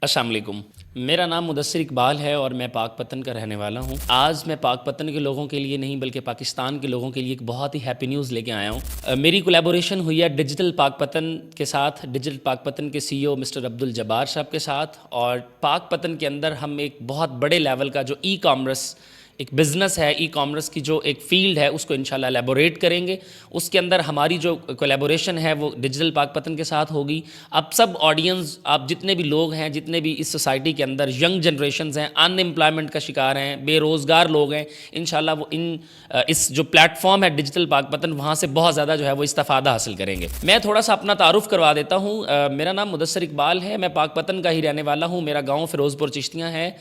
السلام علیکم، میرا نام مدثر اقبال ہے اور میں پاک پتن کا رہنے والا ہوں۔ آج میں پاک پتن کے لوگوں کے لیے نہیں بلکہ پاکستان کے لوگوں کے لیے ایک بہت ہی ہیپی نیوز لے کے آیا ہوں۔ میری کولیبوریشن ہوئی ہے ڈیجیٹل پاک پتن کے ساتھ، ڈیجیٹل پاک پتن کے سی او مسٹر عبدالجبار صاحب کے ساتھ، اور پاک پتن کے اندر ہم ایک بہت بڑے لیول کا جو ای کامرس ایک بزنس ہے، ای کامرس کی جو ایک فیلڈ ہے اس کو انشاءاللہ ایلیبوریٹ کریں گے۔ اس کے اندر ہماری جو کولیبوریشن ہے وہ ڈیجیٹل پاک پتن کے ساتھ ہوگی۔ اب سب آڈینس، آپ جتنے بھی لوگ ہیں، جتنے بھی اس سوسائٹی کے اندر ینگ جنریشنز ہیں، ان امپلائمنٹ کا شکار ہیں، بے روزگار لوگ ہیں، انشاءاللہ وہ اس جو پلیٹ فارم ہے ڈیجیٹل پاک پتن، وہاں سے بہت زیادہ جو ہے وہ استفادہ حاصل کریں گے۔ میں تھوڑا سا اپنا تعارف کروا دیتا ہوں۔ میرا نام مدثر اقبال ہے، میں پاک پتن کا ہی رہنے والا ہوں۔ میرا گاؤں فیروز پور چشتیاں ہے،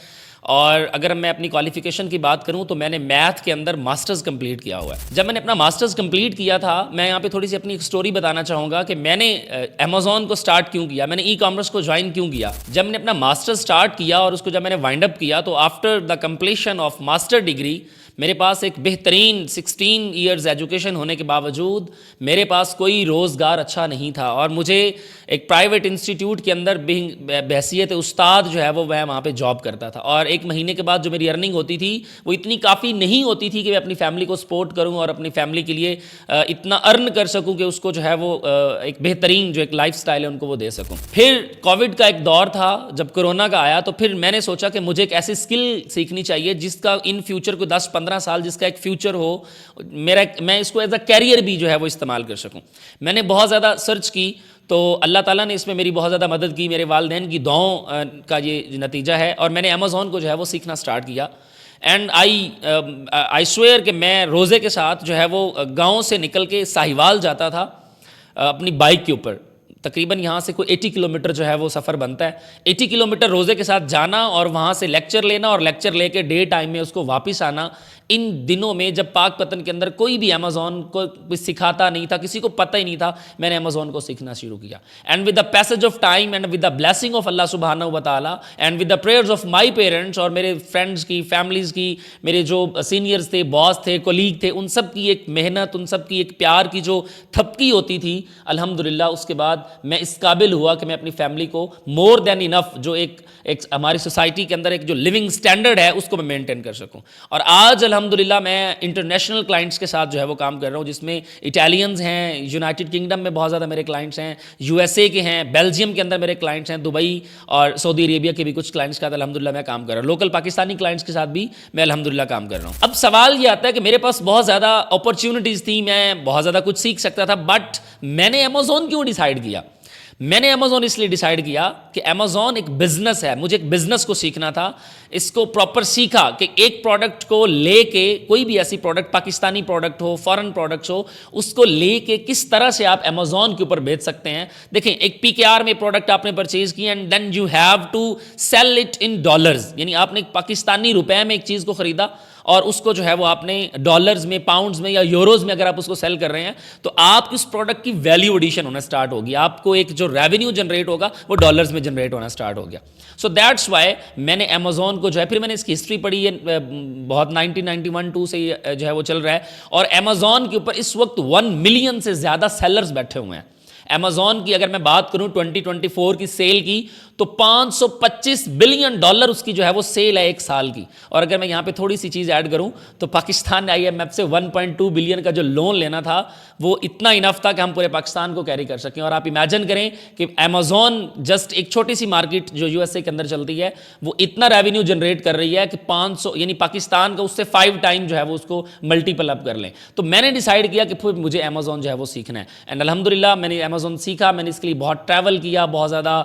اور اگر میں اپنی کوالیفیکیشن کی بات کروں تو میں نے میتھ کے اندر ماسٹرز کمپلیٹ کیا ہوا ہے۔ جب میں نے اپنا ماسٹرز کمپلیٹ کیا تھا، میں یہاں پہ تھوڑی سی اپنی ایک سٹوری بتانا چاہوں گا کہ میں نے امیزون کو سٹارٹ کیوں کیا، میں نے ای کامرس کو جوائن کیوں کیا۔ جب میں نے اپنا ماسٹرز سٹارٹ کیا اور اس کو جب میں نے وائنڈ اپ کیا تو after the completion of master degree میرے پاس ایک بہترین 16 ایئرز ایجوکیشن ہونے کے باوجود میرے پاس کوئی روزگار اچھا نہیں تھا، اور مجھے ایک پرائیویٹ انسٹیٹیوٹ کے اندر بحیثیت استاد جو ہے وہ میں وہاں پہ جاب کرتا تھا، اور ایک مہینے کے بعد جو میری ارننگ ہوتی تھی وہ اتنی کافی نہیں ہوتی تھی کہ میں اپنی فیملی کو سپورٹ کروں اور اپنی فیملی کے لیے اتنا ارن کر سکوں کہ اس کو جو ہے وہ ایک بہترین جو ایک لائف سٹائل ہے ان کو وہ دے سکوں۔ پھر کووڈ کا ایک دور تھا، جب کرونا کا آیا تو پھر میں نے سوچا کہ مجھے ایک ایسی اسکل سیکھنی چاہیے جس کا ان فیوچر کو 10-15 سال جس کا ایک فیوچر ہو، میں اس کو ایز اے کیریئر بھی جو ہے وہ استعمال کر سکوں۔ میں نے بہت زیادہ سرچ کی تو اللہ تعالیٰ نے اس میں میری بہت زیادہ مدد کی، میرے والدین کی دعاؤں کا یہ نتیجہ ہے، اور میں نے امیزون کو جو ہے وہ سیکھنا سٹارٹ کیا۔ اینڈ آئی سویئر کہ میں روزے کے ساتھ جو ہے وہ گاؤں سے نکل کے ساہیوال جاتا تھا اپنی بائک کے اوپر۔ تقریباً یہاں سے کوئی 80 کلومیٹر جو ہے وہ سفر بنتا ہے۔ 80 کلومیٹر روزے کے ساتھ جانا اور وہاں سے لیکچر لینا اور لیکچر لے کے ڈے ٹائم میں اس کو واپس آنا۔ ان دنوں میں جب پاک پتن کے اندر کوئی بھی امیزون کو سکھاتا نہیں تھا، کسی کو پتہ ہی نہیں تھا، میں نے امیزون کو سیکھنا شروع کیا۔ And with the passage of time and with the blessing of Allah سبحانہ و تعالیٰ and with the prayers of my parents اور میرے فرینڈس کی، فیملیز کی، میرے جو سینئرز تھے، باس تھے، کولیگ تھے، ان سب کی ایک محنت، ان سب کی ایک پیار کی جو تھپکی ہوتی تھی، الحمدللہ اس کے بعد میں اس قابل ہوا کہ میں اپنی فیملی کو مور دین انف جو ایک ہماری سوسائٹی کے اندر ایک جو لیونگ سٹینڈرڈ ہے اس کو میں مینٹین کر سکوں۔ اور آج الحمدللہ میں انٹرنیشنل کلائنٹس کے ساتھ جو ہے وہ کام کر رہا ہوں، جس میں اٹالینز ہیں، یونائٹڈ کنگڈم میں بہت زیادہ میرے کلائنٹس ہیں، یو ایس اے کے ہیں، بیلجیم کے اندر میرے کلائنٹس ہیں، دبئی اور سعودی عربیہ کے بھی کچھ کلائنٹس کے ساتھ الحمدللہ میں کام کر رہا ہوں، لوکل پاکستانی کلائنٹس کے ساتھ بھی میں الحمدللہ کام کر رہا ہوں۔ اب سوال یہ آتا ہے کہ میرے پاس بہت زیادہ اپرچونٹیز تھیں، میں بہت زیادہ کچھ سیکھ سکتا تھا، بٹ میں نے امیزون کیوں ڈیسائیڈ کیا؟ میں نے امیزون اس لیے ڈیسائیڈ کیا کہ امیزون ایک بزنس ہے، مجھے ایک بزنس کو سیکھنا تھا، اس کو پراپر سیکھا کہ ایک پروڈکٹ کو لے کے، کوئی بھی ایسی پروڈکٹ، پاکستانی پروڈکٹ ہو، فارن پروڈکٹس ہو، اس کو لے کے کس طرح سے آپ امیزون کے اوپر بیچ سکتے ہیں۔ دیکھیں، ایک پی کے آر میں پروڈکٹ آپ نے پرچیز کی and then you have to sell it in dollars, یعنی آپ نے ایک پاکستانی روپے میں ایک چیز کو خریدا اور اس کو جو ہے وہ آپ نے ڈالرز میں، پاؤنڈز میں یا یوروز میں اگر آپ اس کو سیل کر رہے ہیں تو آپ اس پروڈکٹ کی ویلیو ایڈیشن ہونا سٹارٹ ہوگی، آپ کو ایک جو ریونیو جنریٹ ہوگا وہ ڈالرز میں جنریٹ ہونا سٹارٹ ہو گیا۔ سو دیٹس وائی میں نے امیزون کو جو ہے، پھر میں نے اس کی ہسٹری پڑھی ہے، بہت 1991-2 سے جو ہے وہ چل رہا ہے، اور امیزون کے اوپر اس وقت 1 ملین سے زیادہ سیلرز بیٹھے ہوئے ہیں۔ امیزون کی اگر میں بات کروں 2024 کی سیل کی تو $525 بلین اس کی جو ہے وہ سیل ہے ایک سال کی، اور اگر میں یہاں پہ تھوڑی سی چیز ایڈ کروں تو پاکستان نے IMF سے 1.2 بلین کا جو لون لینا تھا وہ اتنا انف تھا کہ ہم پورے پاکستان کو کیری کر سکیں۔ اور آپ امیجن کریں کہ امیزون جسٹ ایک چھوٹی سی مارکیٹ جو یو ایس اے کے اندر چلتی ہے وہ اتنا ریونیو جنریٹ کر رہی ہے کہ 500، یعنی پاکستان کا اس سے 5 ٹائم جو ہے وہ اس کو ملٹیپل اپ کر لیں۔ تو میں نے ڈیسائیڈ کیا کہ پھر مجھے امیزون جو ہے وہ سیکھنا ہے، اینڈ الحمدللہ میں نے امیزون سیکھا۔ میں نے اس کے لیے بہت ٹریول کیا، بہت زیادہ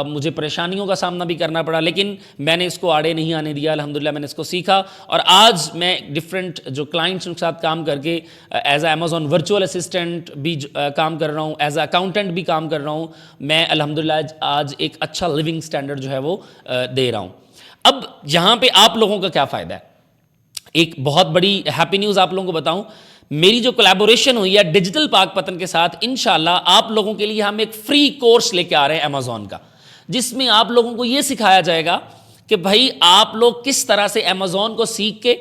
مجھے پریشانیوں کا سامنا بھی کرنا پڑا، لیکن میں نے اس کو آڑے نہیں آنے دیا، الحمدللہ میں نے اس کو سیکھا، اور آج میں ڈفرینٹ جو کلائنٹس کے ساتھ کام کر کے as a Amazon virtual assistant بھی کام کر رہا ہوں، ایز اے اکاؤنٹنٹ بھی کام کر رہا ہوں۔ میں الحمدللہ آج ایک اچھا لیونگ سٹینڈرڈ جو ہے وہ دے رہا ہوں۔ اب یہاں پہ آپ لوگوں کا کیا فائدہ ہے؟ ایک بہت بڑی ہیپی نیوز آپ لوگوں کو بتاؤں، میری جو کولیبوریشن ہوئی ہے ڈیجیٹل پاک پتن کے ساتھ، انشاءاللہ آپ لوگوں کے لیے ہم ایک فری کورس لے کے آ رہے ہیں امیزون کا، جس میں آپ لوگوں کو یہ سکھایا جائے گا کہ بھائی آپ لوگ کس طرح سے امیزون کو سیکھ کے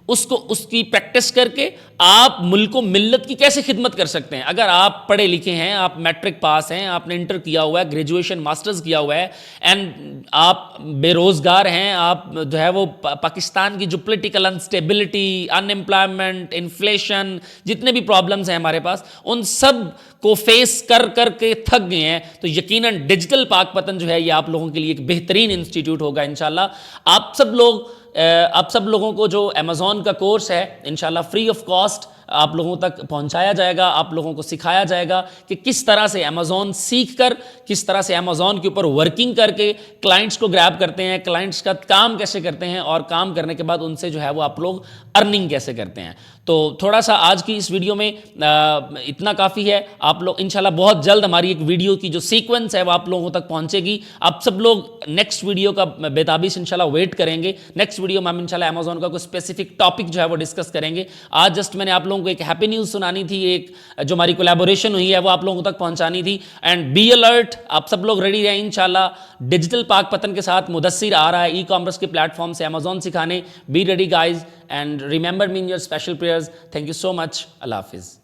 اس کی پریکٹس کر کے آپ ملک و ملت کی کیسے خدمت کر سکتے ہیں. اگر آپ پڑھے لکھے ہیں, آپ میٹرک پاس ہیں, آپ نے انٹر کیا ہوا ہے, گریجویشن ماسٹرز کیا ہوا ہے, اینڈ آپ بے روزگار ہیں, آپ جو ہے وہ پاکستان کی جو پولیٹیکل انسٹیبلٹی, ان امپلائمنٹ, انفلیشن, جتنے بھی پرابلمز ہیں ہمارے پاس, ان سب کو فیس کر کے تھک گئے ہیں, تو یقیناً ڈیجیٹل پاک پتن جو ہے یہ آپ لوگوں کے لیے ایک بہترین انسٹیٹیوٹ ہوگا انشاءاللہ. آپ سب لوگوں کو جو امیزون کا کورس ہے انشاءاللہ فری آف کاسٹ آپ لوگوں تک پہنچایا جائے گا, آپ لوگوں کو سکھایا جائے گا کہ کس طرح سے امیزون سیکھ کر, کس طرح سے امیزون کے اوپر ورکنگ کر کے کلائنٹس کو گریب کرتے ہیں, کلائنٹس کا کام کیسے کرتے ہیں, اور کام کرنے کے بعد ان سے جو ہے وہ آپ لوگ ارننگ کیسے کرتے ہیں. تو تھوڑا سا آج کی اس ویڈیو میں اتنا کافی ہے. آپ لوگ انشاءاللہ بہت جلد ہماری ایک ویڈیو کی جو سیکوینس ہے وہ آپ لوگوں تک پہنچے گی. آپ سب لوگ نیکسٹ ویڈیو کا بےتابی سے انشاءاللہ ویٹ کریں گے. نیکسٹ ویڈیو میں ہم انشاءاللہ امیزون کا کوئی اسپیسیفک ٹاپک جو ہے وہ ڈسکس کریں گے. آج جسٹ میں نے آپ لوگوں کو ایک ہیپی نیوز سنانی تھی, ایک جو ہماری کولیبوریشن ہوئی ہے وہ آپ لوگوں تک پہنچانی تھی. اینڈ بی الرٹ, آپ سب لوگ ریڈی رہیں انشاءاللہ. ڈیجیٹل پاک پتن کے ساتھ مدثر آ رہا ہے ای کامرس کے پلیٹ فارم سے امیزون سکھانے. Be ready guys, and remember me in your special prayers. Thank you so much. اللہ حافظ.